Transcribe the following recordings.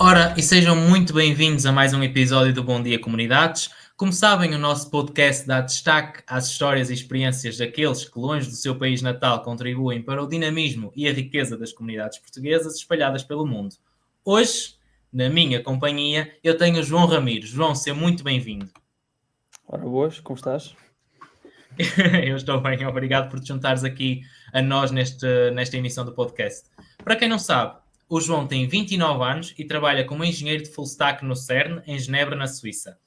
Ora, e sejam muito bem-vindos a mais um episódio do Bom Dia Comunidades. Como sabem, o nosso podcast dá destaque às histórias e experiências daqueles que, longe do seu país natal, contribuem para o dinamismo e a riqueza das comunidades portuguesas espalhadas pelo mundo. Hoje, na minha companhia, eu tenho o João Ramires. João, seja muito bem-vindo. Ora boas, como estás? Eu estou bem, obrigado por te juntares aqui a nós nesta emissão do podcast. Para quem não sabe, o João tem 29 anos e trabalha como engenheiro de full stack no CERN, em Genebra, na Suíça.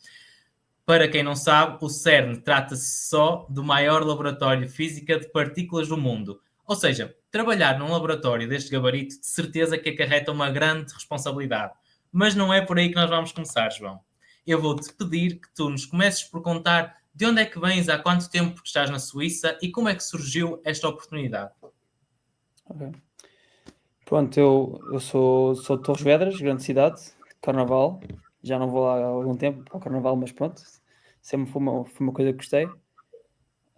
Para quem não sabe, o CERN trata-se só do maior laboratório de física de partículas do mundo. Ou seja, trabalhar num laboratório deste gabarito de certeza que acarreta uma grande responsabilidade. Mas não é por aí que nós vamos começar, João. Eu vou-te pedir que tu nos comeces por contar de onde é que vens, há quanto tempo que estás na Suíça e como é que surgiu esta oportunidade. Ok. Pronto, eu sou de Torres Vedras, grande cidade, Carnaval. Já não vou lá há algum tempo ao Carnaval, mas pronto, sempre foi uma coisa que gostei.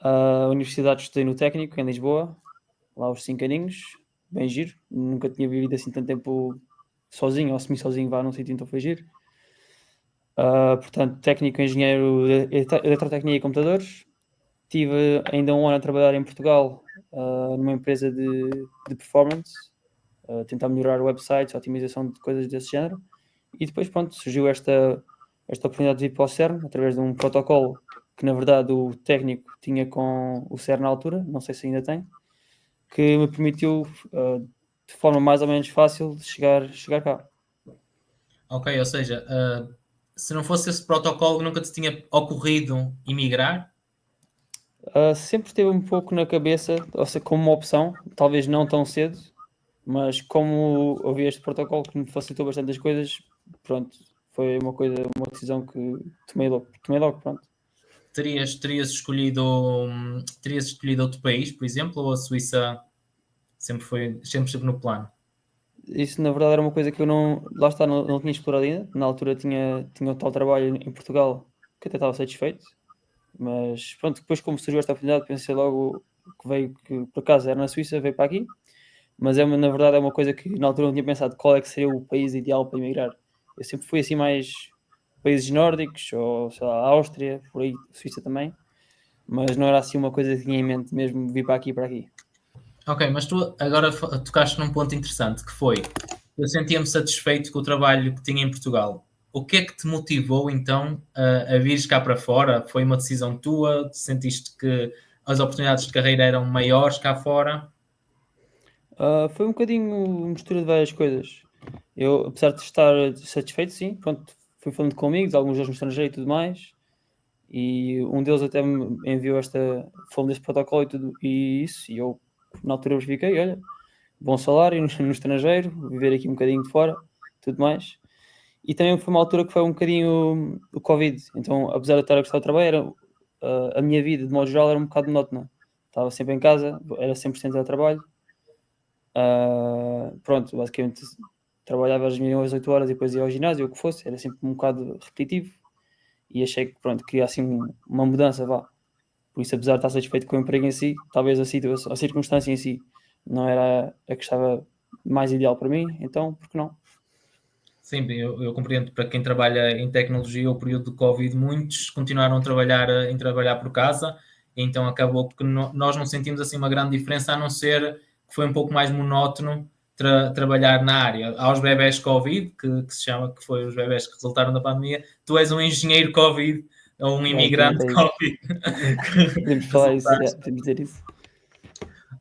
A universidade estudei no Técnico, em Lisboa, lá aos 5 aninhos, bem giro. Nunca tinha vivido assim tanto tempo sozinho, ou semi-sozinho, vá num sítio, então foi giro. Portanto, técnico, engenheiro de eletrotécnica e computadores. Tive ainda um ano a trabalhar em Portugal, numa empresa de performance, tentar melhorar websites, otimização de coisas desse género. E depois, pronto, surgiu esta oportunidade de vir para o CERN, através de um protocolo que, na verdade, o técnico tinha com o CERN na altura, não sei se ainda tem, que me permitiu, de forma mais ou menos fácil, chegar cá. Ok, ou seja, se não fosse esse protocolo, nunca te tinha ocorrido emigrar? Sempre esteve um pouco na cabeça, ou seja, como uma opção, talvez não tão cedo, mas como havia este protocolo que me facilitou bastante as coisas, pronto, foi uma decisão que tomei logo, pronto. Terias escolhido outro país, por exemplo, ou a Suíça sempre esteve no plano? Isso na verdade era uma coisa que eu não, lá está, não tinha explorado ainda. Na altura tinha um tal trabalho em Portugal que até estava satisfeito, mas pronto, depois como surgiu esta oportunidade, pensei logo que por acaso era na Suíça, veio para aqui, mas na verdade é uma coisa que na altura não tinha pensado qual é que seria o país ideal para emigrar. Eu sempre fui assim mais países nórdicos, ou sei lá, Áustria, por aí, Suíça também, mas não era assim uma coisa que tinha em mente mesmo vir para aqui para aqui. Ok, mas tu agora tocaste num ponto interessante, que foi, eu sentia-me satisfeito com o trabalho que tinha em Portugal. O que é que te motivou, então, a vires cá para fora? Foi uma decisão tua? Sentiste que as oportunidades de carreira eram maiores cá fora? Foi um bocadinho mistura de várias coisas. Eu, apesar de estar satisfeito, sim, pronto, fui falando com amigos, alguns deles no estrangeiro e tudo mais, e um deles até me enviou falando deste protocolo e tudo, e isso, e eu na altura verifiquei, olha, bom salário no estrangeiro, viver aqui um bocadinho de fora, tudo mais. E também foi uma altura que foi um bocadinho o Covid, então apesar de eu estar a gostar do trabalho, a minha vida de modo geral era um bocado monótona. Estava sempre em casa, era 100% a trabalho. Pronto, basicamente trabalhava às minhas 8 horas e depois ia ao ginásio, o que fosse, era sempre um bocado repetitivo e achei que pronto, queria assim uma mudança, vá. Por isso, apesar de estar satisfeito com o emprego em si, talvez a circunstância em si não era a que estava mais ideal para mim, então, por que não? Sim, eu compreendo. Para quem trabalha em tecnologia, o período de Covid, muitos continuaram a trabalhar, em trabalhar por casa, e então acabou que nós não sentimos assim uma grande diferença, a não ser que foi um pouco mais monótono trabalhar na área. Há os bebés Covid, que se chama, que foi os bebés que resultaram da pandemia. Tu és um engenheiro Covid, ou um Basicamente imigrante é isso. Covid, Podemos que falar isso, resultaste. podemos dizer isso.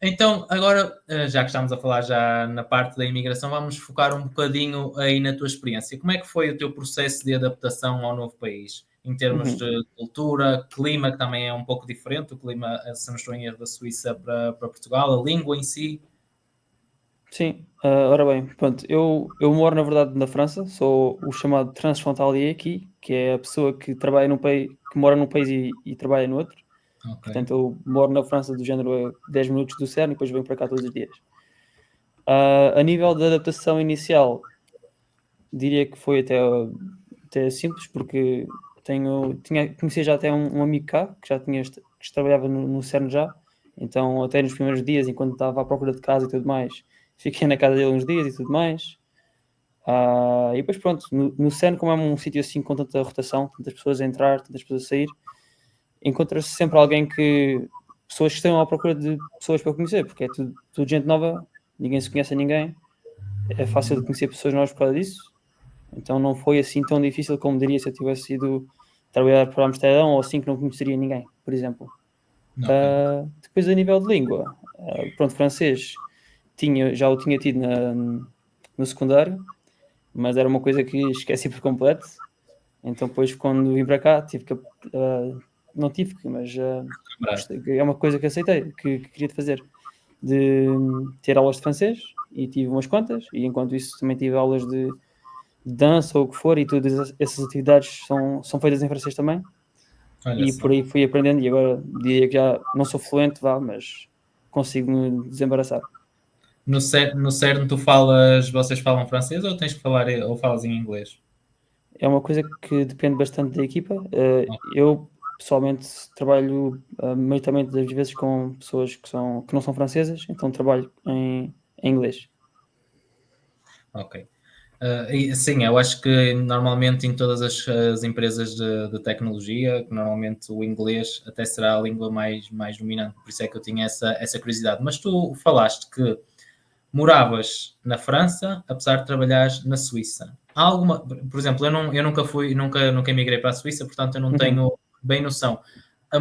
Então, agora, já que estamos a falar já na parte da imigração, vamos focar um bocadinho aí na tua experiência. Como é que foi o teu processo de adaptação ao novo país? Em termos Uhum. de cultura, clima, que também é um pouco diferente, o clima, se não estou em erro, da Suíça para Portugal, a língua em si. Sim, ora bem, pronto, eu moro na verdade na França, sou o chamado transfrontalier aqui, que é a pessoa que trabalha num país, que mora num país e trabalha no outro. Ok. Portanto, eu moro na França do género a 10 minutos do CERN e depois venho para cá todos os dias. A nível de adaptação inicial, diria que foi até simples, porque conhecia já até um amigo cá, que já que trabalhava no CERN já, então até nos primeiros dias, enquanto estava à procura de casa e tudo mais, fiquei na casa dele uns dias e tudo mais. E depois pronto, no CERN, como é um sítio assim com tanta rotação, tantas pessoas a entrar, tantas pessoas a sair, encontra-se sempre alguém pessoas que estão à procura de pessoas para conhecer, porque é tudo gente nova, ninguém se conhece a ninguém, é fácil de conhecer pessoas novas por causa disso, então não foi assim tão difícil como diria se eu tivesse ido trabalhar para Amsterdão ou assim que não conheceria ninguém, por exemplo. Ok. Depois a nível de língua, pronto, francês já o tinha tido no secundário, mas era uma coisa que esqueci por completo. Então depois quando vim para cá tive que não tive que, mas é uma coisa que aceitei, que queria fazer, de ter aulas de francês, e tive umas quantas, e enquanto isso também tive aulas de dança ou o que for, e todas essas atividades são feitas em francês também, Olha e só. por aí fui aprendendo, e agora diria que já não sou fluente, mas consigo me desembaraçar. No CERN vocês falam francês ou tens que falar ou falas em inglês? É uma coisa que depende bastante da equipa. Ok. Eu pessoalmente trabalho maioritariamente das vezes com pessoas que não são francesas, então trabalho em inglês. Ok. Sim, eu acho que normalmente em todas as empresas de tecnologia, que normalmente o inglês até será a língua mais dominante, por isso é que eu tinha essa curiosidade. Mas tu falaste que moravas na França, apesar de trabalhares na Suíça. Há alguma, por exemplo, eu nunca emigrei para a Suíça, portanto eu não Uhum. tenho bem noção.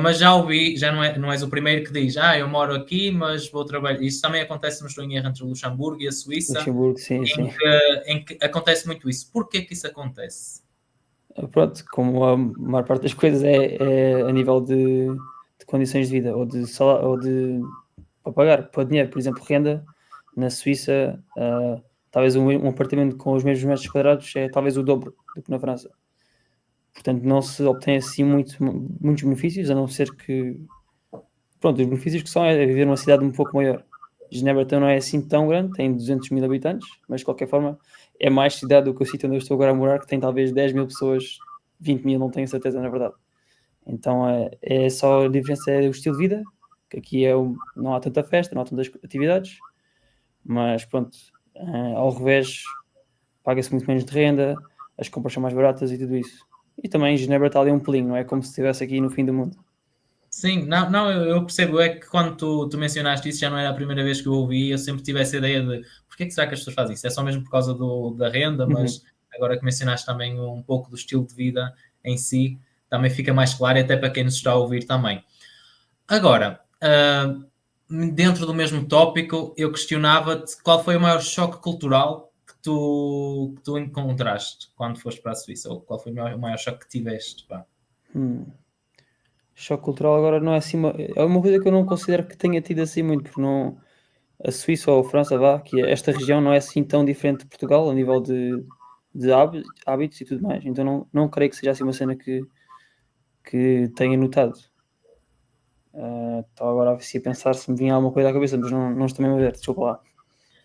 Mas já ouvi, já não és o primeiro que diz, eu moro aqui, mas vou trabalhar. Isso também acontece, não estou em erro, entre o Luxemburgo e a Suíça, Luxemburgo, sim, em sim. que acontece muito isso. Porquê que isso acontece? Pronto, como a maior parte das coisas é a nível de condições de vida, ou de salário, ou para pagar, para dinheiro, por exemplo, renda na Suíça, talvez um apartamento com os mesmos metros quadrados é talvez o dobro do que na França. Portanto, não se obtém assim muitos benefícios, a não ser que. Pronto, os benefícios que são é viver numa cidade um pouco maior. Genebra então não é assim tão grande, tem 200 mil habitantes, mas de qualquer forma é mais cidade do que o sítio onde eu estou agora a morar, que tem talvez 10 mil pessoas, 20 mil, não tenho certeza na verdade. Então é só a diferença é o estilo de vida, que aqui não há tanta festa, não há tantas atividades, mas pronto, ao revés, paga-se muito menos de renda, as compras são mais baratas e tudo isso. E também Genebra está ali um pelinho, não é como se estivesse aqui no fim do mundo. Sim, não, eu percebo, é que quando tu mencionaste isso, já não era a primeira vez que eu ouvi, eu sempre tive essa ideia de porque é que será que as pessoas fazem isso? É só mesmo por causa da renda, Uhum. mas agora que mencionaste também um pouco do estilo de vida em si, também fica mais claro, e até para quem nos está a ouvir também. Agora, dentro do mesmo tópico, eu questionava-te qual foi o maior choque cultural que tu encontraste quando foste para a Suíça, ou qual foi o maior choque que tiveste, pá? Hum. Choque cultural agora não é assim é uma coisa que eu não considero que tenha tido assim muito, porque não a Suíça ou a França, que esta região não é assim tão diferente de Portugal a nível de hábitos e tudo mais, então não creio que seja assim uma cena que tenha notado. Estava agora a pensar se me vinha alguma coisa à cabeça, mas não estou mesmo a ver, desculpa lá.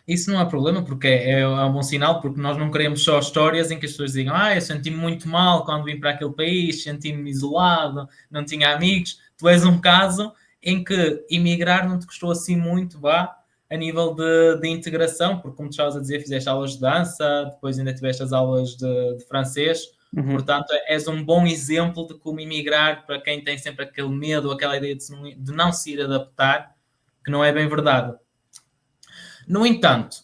Isso não há problema, porque é um bom sinal, porque nós não queremos só histórias em que as pessoas digam eu senti-me muito mal quando vim para aquele país, senti-me isolado, não tinha amigos. Tu és um caso em que emigrar não te custou assim muito, a nível de integração, porque como tu estavas a dizer, fizeste aulas de dança, depois ainda tiveste as aulas de francês, Uhum. portanto és um bom exemplo de como emigrar para quem tem sempre aquele medo, aquela ideia de não se ir adaptar, que não é bem verdade. No entanto,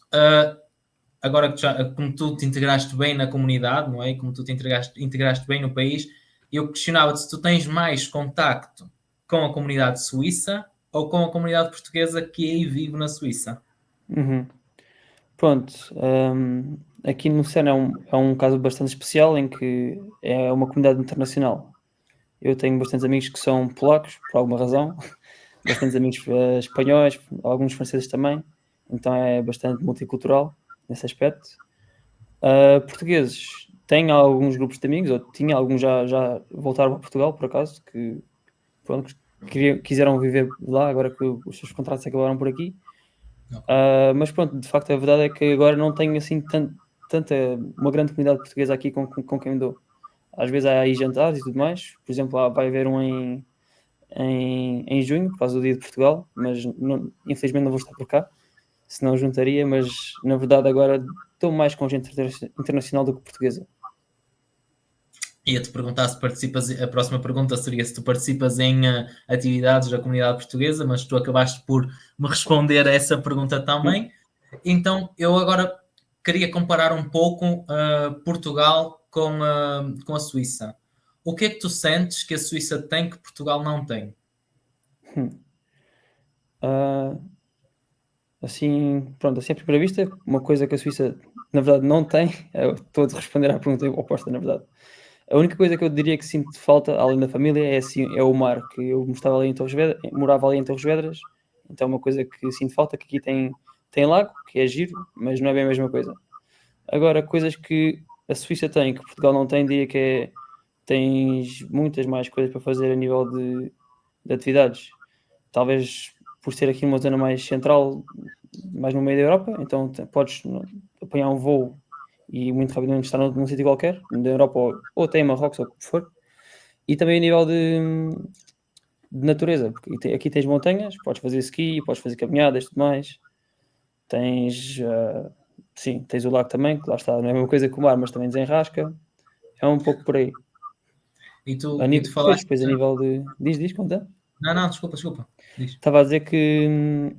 agora como tu te integraste bem na comunidade, não é? E como tu te integraste bem no país, eu questionava-te se tu tens mais contacto com a comunidade suíça ou com a comunidade portuguesa que aí vive na Suíça. Uhum. Pronto, aqui no Sena é um caso bastante especial em que é uma comunidade internacional. Eu tenho bastantes amigos que são polacos, por alguma razão, bastantes amigos espanhóis, alguns franceses também, então é bastante multicultural nesse aspecto. Portugueses, tenho alguns grupos de amigos, ou tinha alguns já voltaram para Portugal, por acaso, que pronto, quiseram viver lá, agora que os seus contratos acabaram por aqui. Ok. Mas pronto, de facto a verdade é que agora não tenho assim tanta uma grande comunidade portuguesa aqui com quem me dou. Às vezes há aí jantares e tudo mais, por exemplo, vai haver um em junho, por causa do Dia de Portugal, mas infelizmente não vou estar por cá. se não juntaria, mas na verdade agora estou mais com gente internacional do que portuguesa. Ia-te perguntar se participas, a próxima pergunta seria se tu participas em atividades da comunidade portuguesa, mas tu acabaste por me responder a essa pergunta também. Então, eu agora queria comparar um pouco Portugal com a Suíça. O que é que tu sentes que a Suíça tem que Portugal não tem? Assim, pronto, assim à primeira vista, uma coisa que a Suíça na verdade não tem, eu estou a responder à pergunta oposta, na verdade. A única coisa que eu diria que sinto falta, além da família, é, assim, é o mar, que eu morava ali em Torres Vedras, então é uma coisa que sinto falta, que aqui tem lago, que é giro, mas não é bem a mesma coisa. Agora, coisas que a Suíça tem, que Portugal não tem, diria que tens muitas mais coisas para fazer a nível de atividades. Talvez por ser aqui numa zona mais central, mais no meio da Europa, então podes apanhar um voo e muito rapidamente estar num sítio qualquer, da Europa ou até em Marrocos, ou o que for. E também a nível de natureza, porque aqui tens montanhas, podes fazer ski, podes fazer caminhadas e tudo mais. Tens, sim, tens o lago também, que lá está, não é a mesma coisa que o mar, mas também desenrasca. É um pouco por aí. E tu falaste... Depois a nível de... Diz, conta. Não, desculpa. Diz. Estava a dizer que,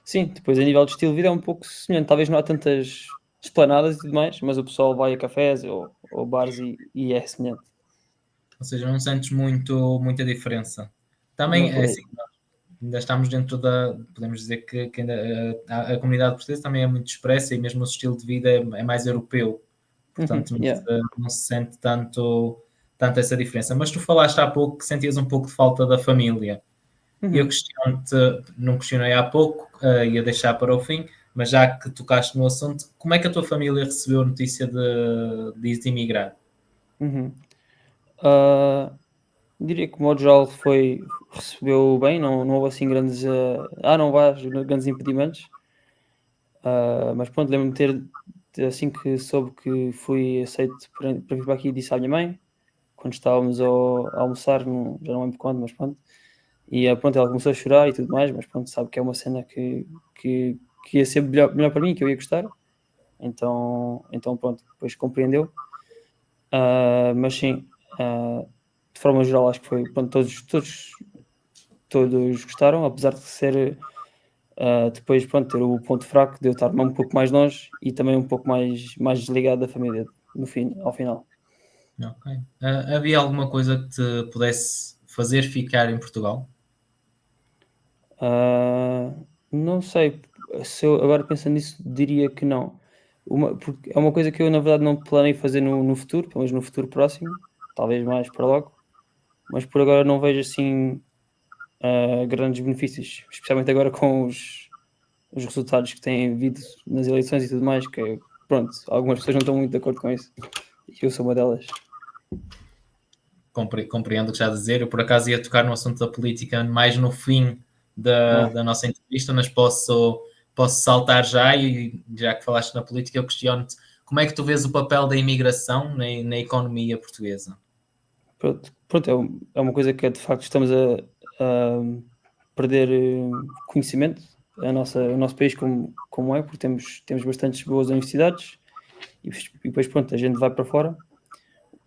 sim, depois a nível de estilo de vida é um pouco semelhante. Talvez não há tantas esplanadas e tudo mais, mas o pessoal vai a cafés ou bares e é semelhante. Ou seja, não sentes muita diferença. Também Não é por aí. assim, ainda estamos dentro podemos dizer que ainda, a comunidade portuguesa também é muito expressa e mesmo o estilo de vida é mais europeu. Portanto, não se sente tanto essa diferença. Mas tu falaste há pouco que sentias um pouco de falta da família. Eu questiono-te, não questionei há pouco, ia deixar para o fim, mas já que tocaste no assunto, como é que a tua família recebeu a notícia de emigrar? Diria que o modo geral recebeu bem, não houve assim grandes, não vais, grandes impedimentos. Mas pronto, lembro-me assim que soube que fui aceito para vir para aqui, disse à minha mãe, quando estávamos a almoçar, já não lembro quando, mas pronto. E pronto, ela começou a chorar e tudo mais, mas pronto, sabe que é uma cena que ia ser melhor para mim, que eu ia gostar. Então pronto, depois compreendeu. Mas sim, de forma geral acho que foi, pronto, todos gostaram, apesar de ser depois, pronto, ter o ponto fraco de eu estar um pouco mais longe e também um pouco mais desligado da família ao final. Ok. Havia alguma coisa que te pudesse fazer ficar em Portugal? Não sei, se eu agora pensando nisso, diria que não. Porque é uma coisa que eu, na verdade, não planei fazer no futuro, pelo menos no futuro próximo, talvez mais para logo, mas por agora não vejo assim grandes benefícios, especialmente agora com os resultados que têm havido nas eleições e tudo mais, que pronto, algumas pessoas não estão muito de acordo com isso, e eu sou uma delas. Compreendo o que já a dizer. Eu, por acaso, ia tocar no assunto da política mais no fim da nossa entrevista, mas posso saltar já, e já que falaste na política, eu questiono-te como é que tu vês o papel da imigração na economia portuguesa? Pronto, é uma coisa que de facto estamos a perder conhecimento, o nosso país como é, porque temos bastantes boas universidades e depois pronto, a gente vai para fora.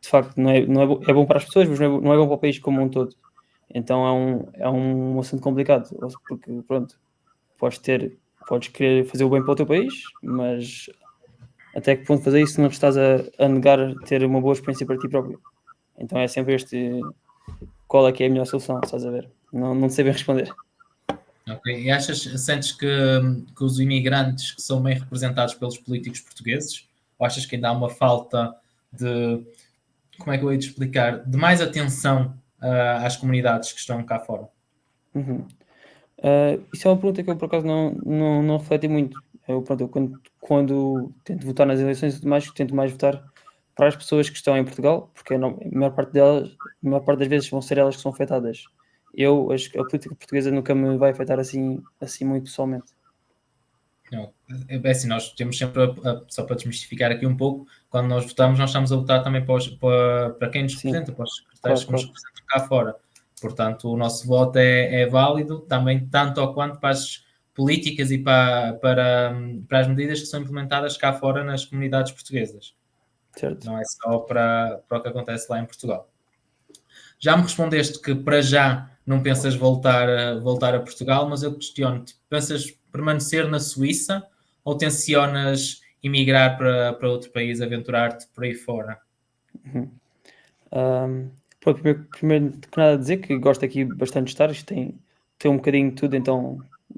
De facto, é bom para as pessoas, mas não é bom para o país como um todo. Então é um assunto complicado, porque pronto, podes querer fazer o bem para o teu país, mas até que ponto fazer isso não estás a negar ter uma boa experiência para ti próprio. Então é sempre qual é que é a melhor solução, estás a ver? Não sei bem responder. Ok. E sentes que os imigrantes que são bem representados pelos políticos portugueses? Ou achas que ainda há uma falta de, como é que eu ia te explicar, de mais atenção às comunidades que estão cá fora? Isso é uma pergunta que eu por acaso não refleti muito. Eu quando tento votar nas eleições e tudo mais, tento mais votar para as pessoas que estão em Portugal, porque a maior parte das vezes vão ser elas que são afetadas. A política portuguesa nunca me vai afetar assim muito pessoalmente. Não, é assim, nós temos sempre, só para desmistificar aqui um pouco, quando nós votamos, nós estamos a votar também para quem nos Sim, representa, para os secretários que nos claro. representam cá fora. Portanto, o nosso voto é válido também, tanto ou quanto para as políticas e para as medidas que são implementadas cá fora nas comunidades portuguesas. Certo. Não é só para o que acontece lá em Portugal. Já me respondeste que para já não pensas voltar a Portugal, mas eu questiono-te, pensas permanecer na Suíça ou tencionas emigrar para outro país, aventurar-te por aí fora? Pronto, primeiro que nada dizer que gosto aqui bastante de estar, isto tem um bocadinho de tudo, então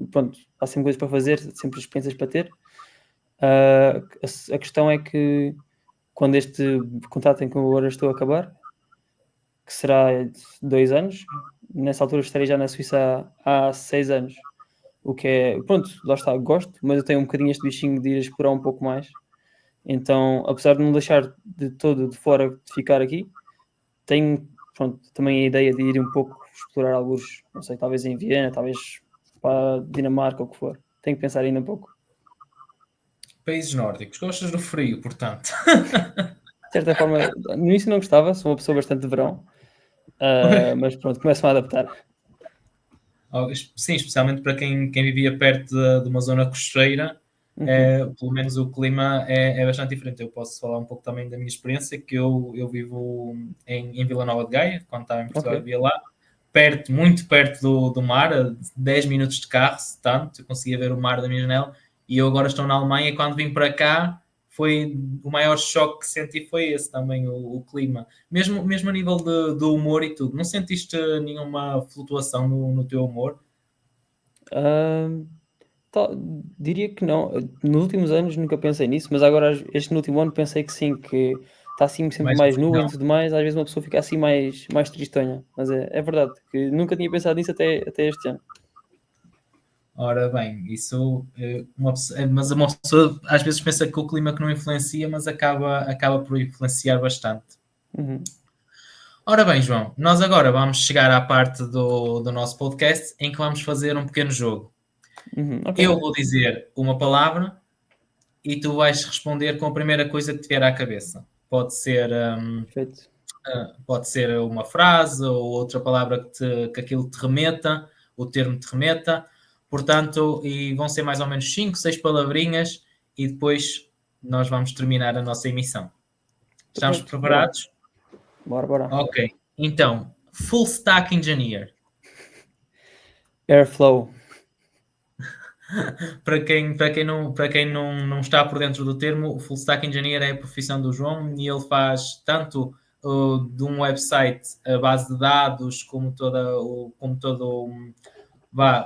pronto, há sempre coisas para fazer, sempre experiências para ter. A questão é que quando este contrato em que eu agora estou a acabar, que será de 2 anos, nessa altura estarei já na Suíça há 6 anos. O que é, pronto, lá está, gosto, mas eu tenho um bocadinho este bichinho de ir explorar um pouco mais. Então, apesar de não deixar de todo de fora de ficar aqui, tenho, pronto, também a ideia de ir um pouco explorar alguns, não sei, talvez em Viena, talvez para a Dinamarca, ou o que for. Tenho que pensar ainda um pouco. Países nórdicos, gostas do frio, portanto. De certa forma, no início não gostava, sou uma pessoa bastante de verão, mas pronto, começo-me a adaptar. Sim, especialmente para quem vivia perto de uma zona costeira, pelo menos o clima é bastante diferente. Eu posso falar um pouco também da minha experiência, que eu vivo em Vila Nova de Gaia, quando estava em Portugal eu vivia lá, muito perto do mar, a 10 minutos de carro, se tanto, eu conseguia ver o mar da minha janela, e eu agora estou na Alemanha e quando vim para cá, foi o maior choque que senti foi esse também, o clima. Mesmo a nível do humor e tudo. Não sentiste nenhuma flutuação no teu humor? Diria que não. Nos últimos anos nunca pensei nisso, mas agora este último ano pensei que sim, que está assim sempre mais nuvem e tudo mais, às vezes uma pessoa fica assim mais tristonha. Mas é verdade, que nunca tinha pensado nisso até este ano. Ora bem, isso mas uma pessoa às vezes pensa que o clima que não influencia, mas acaba por influenciar bastante. Ora bem, João, nós agora vamos chegar à parte do nosso podcast em que vamos fazer um pequeno jogo. Okay. Eu vou dizer uma palavra e tu vais responder com a primeira coisa que te vier à cabeça. Pode ser uma frase ou outra palavra que aquilo te remeta, o termo te remeta. Portanto, e vão ser mais ou menos 5, 6 palavrinhas e depois nós vamos terminar a nossa emissão. Estamos preparados? Bora. Ok. Então, Full Stack Engineer. Airflow. Para quem não está por dentro do termo, o Full Stack Engineer é a profissão do João e ele faz tanto de um website a base de dados como todo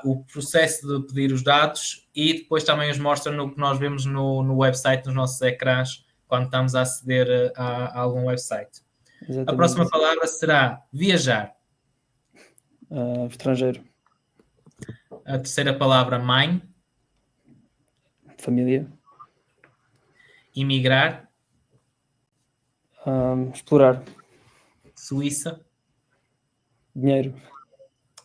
o processo de pedir os dados e depois também os mostra no que nós vemos no website, nos nossos ecrãs, quando estamos a aceder a algum website. Exatamente. A próxima palavra será viajar. Estrangeiro. A terceira palavra, mãe. Família. Imigrar. Explorar. Suíça. Dinheiro.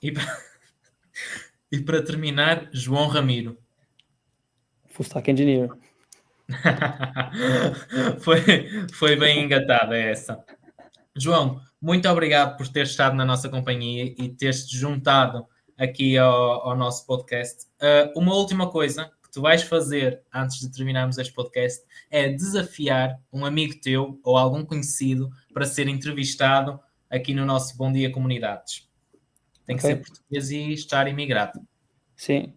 E para terminar, João Ramiro. Full Stack Engineer. foi bem engatada essa. João, muito obrigado por ter estado na nossa companhia e teres-te juntado aqui ao nosso podcast. Uma última coisa que tu vais fazer antes de terminarmos este podcast é desafiar um amigo teu ou algum conhecido para ser entrevistado aqui no nosso Bom Dia Comunidades. Tem que ser português e estar imigrado. Sim.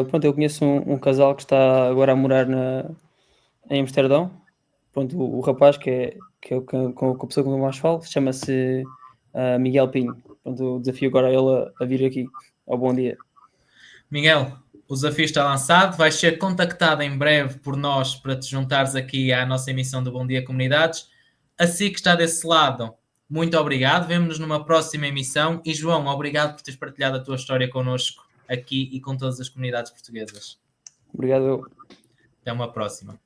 Pronto, eu conheço um casal que está agora a morar em Amsterdão. Pronto, o rapaz que é com a pessoa com quem eu mais falo chama-se Miguel Pinho. Pronto, o desafio agora é ele a vir aqui ao Bom Dia. Miguel, o desafio está lançado, vais ser contactado em breve por nós para te juntares aqui à nossa emissão do Bom Dia Comunidades. Assim que está desse lado, muito obrigado, vemo-nos numa próxima emissão e João, obrigado por teres partilhado a tua história connosco aqui e com todas as comunidades portuguesas. Obrigado. Até uma próxima.